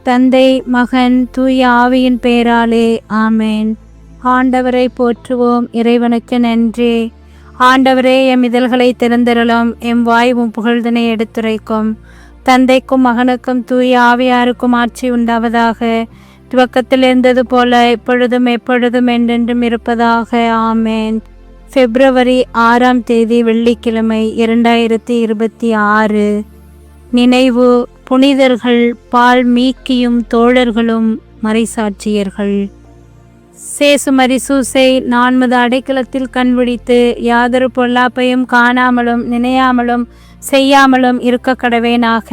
தந்தை, மகன், தூய ஆவியின் பெயராலே ஆமேன். ஆண்டவரை போற்றுவோம். இறைவனுக்கு நன்றி. ஆண்டவரே, எம் இதழ்களை திறந்திரளும், எம் வாய்வும் புகழ்தனை எடுத்துரைக்கும். தந்தைக்கும் மகனுக்கும் தூய ஆவியாருக்கும் ஆட்சி உண்டாவதாக. துவக்கத்தில் இருந்தது போல இப்பொழுதும் எப்பொழுதும் என்றென்றும் இருப்பதாக. ஆமேன். பிப்ரவரி 6ஆம் தேதி வெள்ளிக்கிழமை 2026. நினைவு புனிதர்கள் பால் மீக்கியும் தோழர்களும் மறைசாட்சியர்கள். சேசு மரிசூசை 4 அடைக்கலத்தில் கண்விழித்து யாதொரு பொல்லாப்பையும் காணாமலும் நினையாமலும் செய்யாமலும் இருக்க கடவேனாக.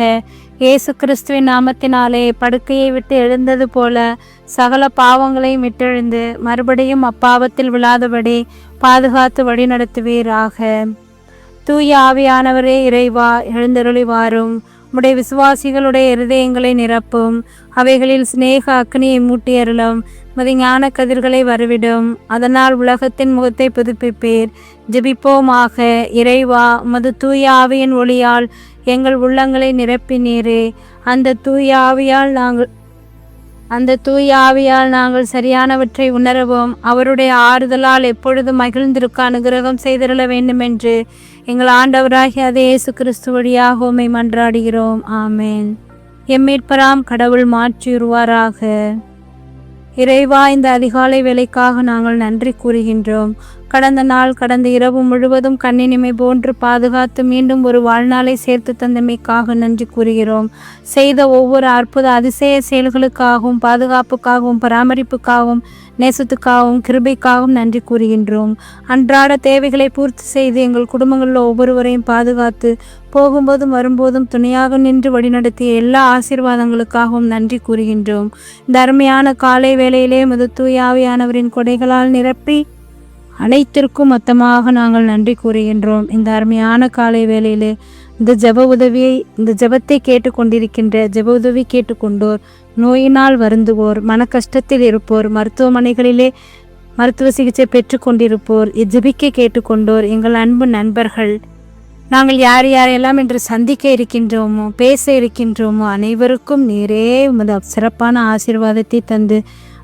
இயேசு கிறிஸ்துவின் நாமத்தினாலே படுக்கையை விட்டு எழுந்தது போல சகல பாவங்களையும் விட்டெழுந்து மறுபடியும் அப்பாவத்தில் விழாதபடி பாதுகாத்து வழிநடத்துவீராக. தூய ஆவியானவரே இறைவா, எழுந்தருளி வாரும். உம்முடைய விசுவாசிகளுடைய இருதயங்களை நிரப்பும். அவைகளில் சிநேக அக்னியை மூட்டியருளும். மது ஞான கதிர்களை வரவிடும். அதனால் உலகத்தின் முகத்தை புதுப்பிப்பீர். ஜெபிப்போமாக. இறைவா, உமது தூய ஆவியின் ஒளியால் எங்கள் உள்ளங்களை நிரப்பினீரே. அந்த தூய ஆவியால் நாங்கள் சரியானவற்றை உணரவும் அவருடைய ஆறுதலால் எப்பொழுதும் மகிழ்ந்திருக்க அனுகிரகம் செய்திருள வேண்டுமென்று எங்கள் ஆண்டவராகிய அதே இயேசு கிறிஸ்து வழியாக உம்மை மன்றாடுகிறோம். ஆமேன். எம்மீட்பராம் கடவுள் மாற்றியுருவாராக. இறைவா, இந்த அதிகாலை வேளைக்காக நாங்கள் நன்றி கூறுகின்றோம். கடந்த இரவு முழுவதும் கண்ணினிமை போன்று பாதுகாத்து மீண்டும் ஒரு வாழ்நாளை சேர்த்து தந்தமைக்காக நன்றி கூறுகிறோம். செய்த ஒவ்வொரு அற்புத அதிசய செயல்களுக்காகவும் பாதுகாப்புக்காகவும் பராமரிப்புக்காகவும் நேசத்துக்காகவும் கிருபைக்காகவும் நன்றி கூறுகின்றோம். அன்றாட தேவைகளை பூர்த்தி செய்து எங்கள் குடும்பங்களில் ஒவ்வொருவரையும் பாதுகாத்து போகும்போதும் வரும்போதும் துணையாக நின்று வழிநடத்திய எல்லா ஆசீர்வாதங்களுக்காகவும் நன்றி கூறுகின்றோம். இந்த அருமையான காலை வேளையிலே உமது தூய ஆவியானவரின் கொடைகளால் நிரப்பி அனைத்திற்கும் மொத்தமாக நாங்கள் நன்றி கூறுகின்றோம். இந்த அருமையான காலை வேளையிலே இந்த ஜெபத்தை கேட்டுக்கொண்டிருக்கின்ற ஜெப உதவி கேட்டுக்கொண்டோர், நோயினால் வருந்துவோர், மன கஷ்டத்தில் இருப்போர், மருத்துவமனைகளிலே மருத்துவ சிகிச்சை பெற்று கொண்டிருப்போர், இஜெபிக்க கேட்டுக்கொண்டோர், எங்கள் அன்பு நண்பர்கள், நாங்கள் யாரெல்லாம் இன்று சந்திக்க இருக்கின்றோமோ பேச இருக்கின்றோமோ அனைவருக்கும் நீரே உமது சிறப்பான ஆசீர்வாதத்தை தந்து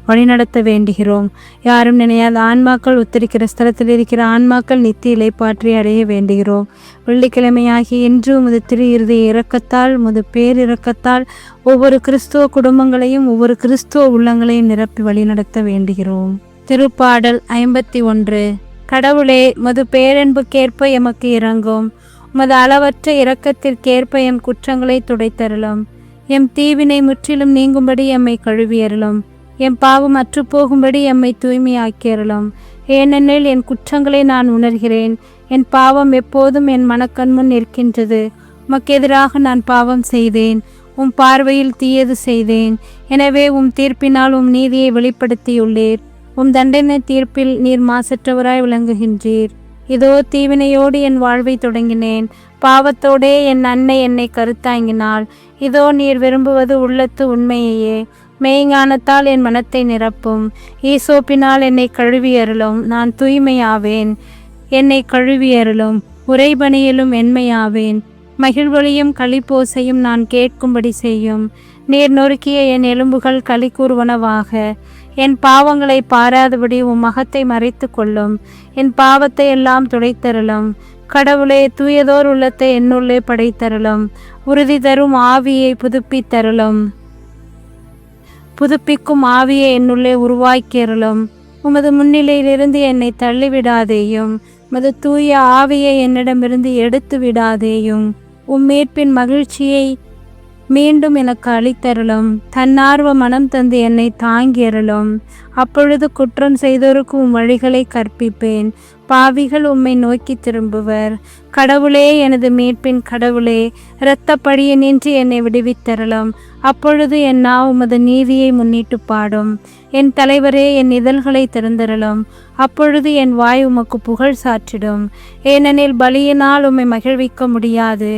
வழிநடத்த வேண்டுகிறோம். யாரும் நினையாத ஆன்மாக்கள், உத்தரிக்கிற ஸ்தலத்தில் இருக்கிற ஆன்மாக்கள் நித்திய இலைப்பாற்றி அடைய வேண்டுகிறோம். வெள்ளிக்கிழமையாகி இன்று உமது திரு இருதய இரக்கத்தால், உமது பேரிரக்கத்தால் ஒவ்வொரு கிறிஸ்துவ குடும்பங்களையும் ஒவ்வொரு கிறிஸ்துவ உள்ளங்களையும் நிரப்பி வழிநடத்த வேண்டுகிறோம். திருப்பாடல் 51. கடவுளே, உமது பேரன்புக்கேற்ப எமக்கு இரங்கும். உமது அளவற்ற இரக்கத்திற்கேற்ப எம் குற்றங்களை துடைத்தருளும். எம் தீவினை முற்றிலும் நீங்கும்படி எம்மை கழுவியருளும். என் பாவம் அற்றுப்போகும்படி எம்மை தூய்மையாக்கியருளும். ஏனெனில் என் குற்றங்களை நான் உணர்கிறேன். என் பாவம் எப்போதும் என் மனக்கண்முன் நிற்கின்றது. உமக்கு எதிராக நான் பாவம் செய்தேன். உம் பார்வையில் தீயது செய்தேன். எனவே உம் தீர்ப்பினால் உம் நீதியை வெளிப்படுத்தியுள்ளீர். உம் தண்டனை தீர்ப்பில் நீர் மாசற்றவராய் விளங்குகின்றீர். இதோ தீவினையோடு என் வாழ்வை தொடங்கினேன். பாவத்தோடே என் அன்னை என்னை கருத்தாங்கினாள். இதோ நீர் விரும்புவது உள்ளத்து உண்மையையே. மெய்ஞானத்தால் என் மனத்தை நிரப்பும். ஈசோப்பினால் என்னை கழுவியருளும். நான் தூய்மையாவேன். என்னை கழுவியருளும். உறைபணியிலும் என்மையாவேன். மகிழ்வொலியும் களிப்போசையும் நான் கேட்கும்படி செய்யும். நீர் நொறுக்கிய என் எலும்புகள் களி கூறுவனவாக. என் பாவங்களை பாராதபடி உம் மகத்தை மறைத்து கொள்ளும். என் பாவத்தை எல்லாம் துடைத்தருளும். கடவுளே, தூயதோர் உள்ளத்தை என்னுள்ளே படைத்தருளும். உறுதி தரும் ஆவியை புதுப்பிக்கும் ஆவியை என்னுள்ளே உருவாக்கியருளும். உமது முன்னிலையிலிருந்து என்னை தள்ளிவிடாதேயும். உமது தூய ஆவியை என்னிடமிருந்து எடுத்து விடாதேயும். உம் மீட்பின் மகிழ்ச்சியை மீண்டும் எனக்கு அளித்தருளும். தன்னார்வ மனம் தந்து என்னை தாங்கியருளும். அப்பொழுது குற்றம் செய்தோருக்கு உம் வழிகளை கற்பிப்பேன். பாவிகள் உம்மை நோக்கி திரும்புவர். கடவுளே, எனது மீட்பின் கடவுளே, இரத்தப்பழிய நின்று என்னை விடுவித்தருளும். அப்பொழுது என் நா உமது நீதியை முன்னிட்டு பாடும். என் தலைவரே, என் இதழ்களை திறந்தருளும். அப்பொழுது என் வாய் உமக்கு புகழ் சாற்றிடும். ஏனெனில் பலியினால் உம்மை மகிழ்விக்க முடியாது.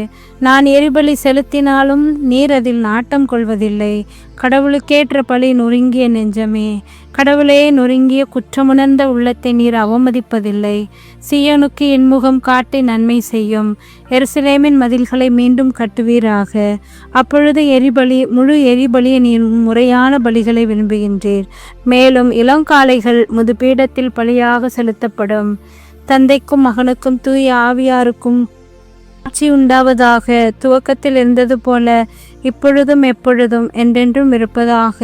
நான் எரிபலி செலுத்தினாலும் நீர் அதில் நாட்டம் கொள்வதில்லை. கடவுளுக்கேற்ற பலி நொறுங்கிய நெஞ்சமே, கடவுளே, நொறுங்கிய குற்றமுணர்ந்த உள்ளத்தை நீர் அவமதிப்பதில்லை. சீயோனுக்கு இன்முகம் காட்டி நன்மை செய்யும். எருசலேமின் மதில்களை மீண்டும் கட்டுவீராக. அப்பொழுது முழு எரிபலியை நீர் முறையான பலிகளை விரும்புகின்றீர். மேலும் இளங்காளைகள் முதுபீடத்தில் பலியாக செலுத்தப்படும். தந்தைக்கும் மகனுக்கும் தூய ஆவியாருக்கும் ஆட்சி உண்டாவதாக. துவக்கத்தில் இருந்தது போல இப்பொழுதும் எப்பொழுதும் என்றென்றும் இருப்பதாக.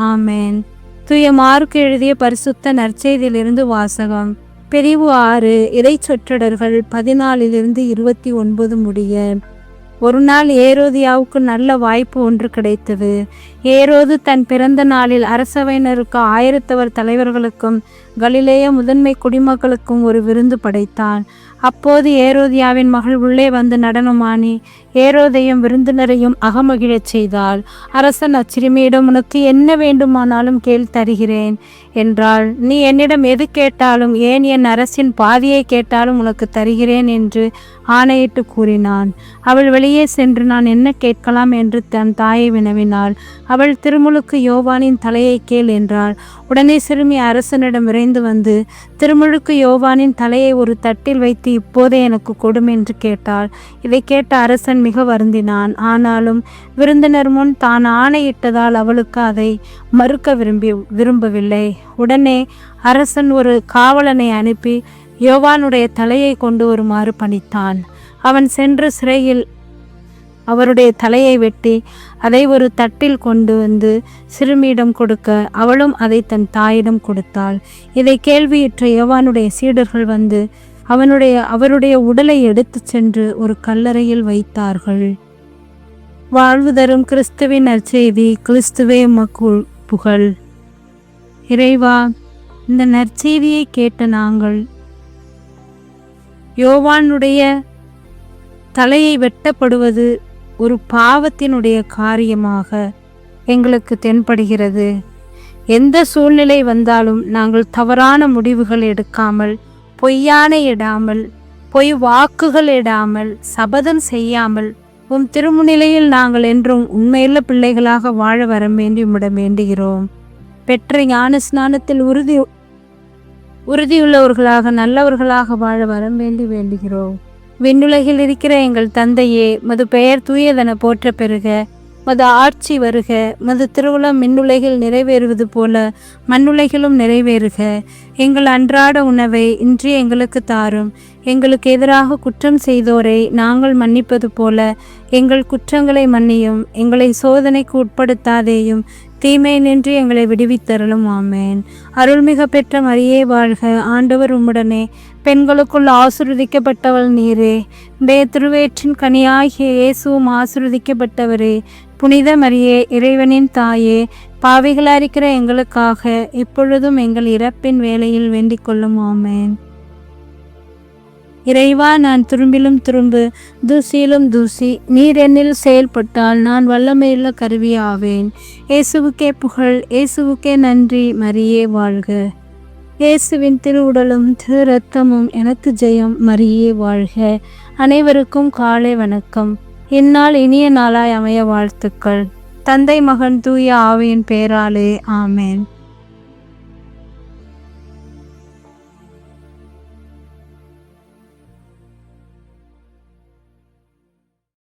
ஆமேன். தூய மார்க்கு எழுதிய பரிசுத்த நற்செய்தியிலிருந்து வாசகம். பிரிவு 6. இறை சொற்றொடர்கள் 14 29 முடிய. ஒரு நாள் ஏரோதியாவுக்கு நல்ல வாய்ப்பு ஒன்று கிடைத்தது. ஏரோது தன் பிறந்த நாளில் அரசவையினருக்கு 1000 தலைவர்களுக்கும் கலிலேய முதன்மை குடிமக்களுக்கும் ஒரு விருந்து படைத்தான். அப்போது ஏரோதியாவின் மகள் உள்ளே வந்து நடனமானி ஏரோதையும் விருந்தினரையும் அகமகிழச் செய்தாள். அரசன் அச்சிறுமியிடம், உனக்கு என்ன வேண்டுமானாலும் கேள், தருகிறேன் என்றாள். நீ என்னிடம் எது கேட்டாலும், ஏன் என் அரசின் பாதியை கேட்டாலும் உனக்கு தருகிறேன் என்று ஆணையிட்டு கூறினான். அவள் வெளியே சென்று நான் என்ன கேட்கலாம் என்று தன் தாயை வினவினாள். அவள், திருமுழுக்கு யோவானின் தலையை கேள் என்றாள். உடனே சிறுமி அரசனிடம் விரைந்து வந்து திருமுழுக்கு யோவானின் தலையை ஒரு தட்டில் வைத்து இப்போதே எனக்கு கொடும் என்று கேட்டாள். இதை கேட்ட அரசன் மிக வருந்தினான். ஆனாலும் விருந்தினர் முன் தான் ஆணையிட்டதால் அவளுக்கு அதை மறுக்க விரும்பவில்லை. உடனே அரசன் ஒரு காவலனை அனுப்பி யோவானுடைய தலையை கொண்டு வருமாறு பணித்தான். அவன் சென்று சிறையில் அவருடைய தலையை வெட்டி அதை ஒரு தட்டில் கொண்டு வந்து சிறுமியிடம் கொடுக்க அவளும் அதை தன் தாயிடம் கொடுத்தாள். இதை கேள்வியுற்ற யோவானுடைய சீடர்கள் வந்து அவருடைய உடலை எடுத்து சென்று ஒரு கல்லறையில் வைத்தார்கள். வாழ்வு தரும் கிறிஸ்துவின் நற்செய்தி. கிறிஸ்துவே உமக்கு புகழ். இறைவா, இந்த நற்செய்தியை கேட்ட நாங்கள் யோவானுடைய தலையை வெட்டப்படுவது ஒரு பாவத்தினுடைய காரியமாக எங்களுக்கு தென்படுகிறது. எந்த சூழ்நிலை வந்தாலும் நாங்கள் தவறான முடிவுகள் எடுக்காமல், பொய்யானை இடாமல், பொய் வாக்குகள் இடாமல், சபதம் செய்யாமல் உம் திருமுன்னிலையில் நாங்கள் என்றும் உண்மையுள்ள பிள்ளைகளாக வாழ வர வேண்டி உம்மிடம் வேண்டுகிறோம். பெற்ற ஞான ஸ்நானத்தில் உறுதியுள்ளவர்களாக நல்லவர்களாக வாழ வர வேண்டுகிறோம். விண்ணுலகில் இருக்கிற எங்கள் தந்தையே, மது பெயர் தூயதென போற்ற பெறுக. மது ஆட்சி வருக. மது திருவுளம் மின்னுலகில் நிறைவேறுவது போல மண்ணுலகிலும் நிறைவேறுக. எங்கள் அன்றாட உணவை இன்று எங்களுக்கு தாரும். எங்களுக்கு எதிராக குற்றம் செய்தோரை நாங்கள் மன்னிப்பது போல எங்கள் குற்றங்களை மன்னியும். எங்களை சோதனைக்கு உட்படுத்தாதேயும், தீமை நின்று எங்களை விடுவித்தருளும். ஆமேன். அருள்மிக பெற்ற மரியே வாழ்க. ஆண்டவர் உம்முடனே, பெண்களுக்குள் ஆசீர்வதிக்கப்பட்டவள் நீரே. திருவேற்றின் கனியாகிய இயேசுவும் ஆசீர்வதிக்கப்பட்டவரே. புனித மரியே, இறைவனின் தாயே, பாவிகளாக இருக்கிற எங்களுக்காக இப்பொழுதும் எங்கள் இறப்பின் வேளையில் வேண்டிக் கொள்ளும். ஆமேன். இறைவா, நான் துரும்பிலும் துரும்பு, தூசியிலும் தூசி. நீர் என்னில் செயல்பட்டால் நான் வல்லமையுள்ள கருவி ஆவேன். இயேசுவுக்கே புகழ். இயேசுவுக்கே நன்றி. மரியே வாழ்க. இயேசுவின் திருவுடலும் திரு இரத்தமும் எனக்கு ஜெயம். மரியே வாழ்க. அனைவருக்கும் காலை வணக்கம். இந்நாள் இனிய நாளாய் அமைய வாழ்த்துக்கள். தந்தை, மகன், தூய ஆவியின் பெயராலே. ஆமேன்.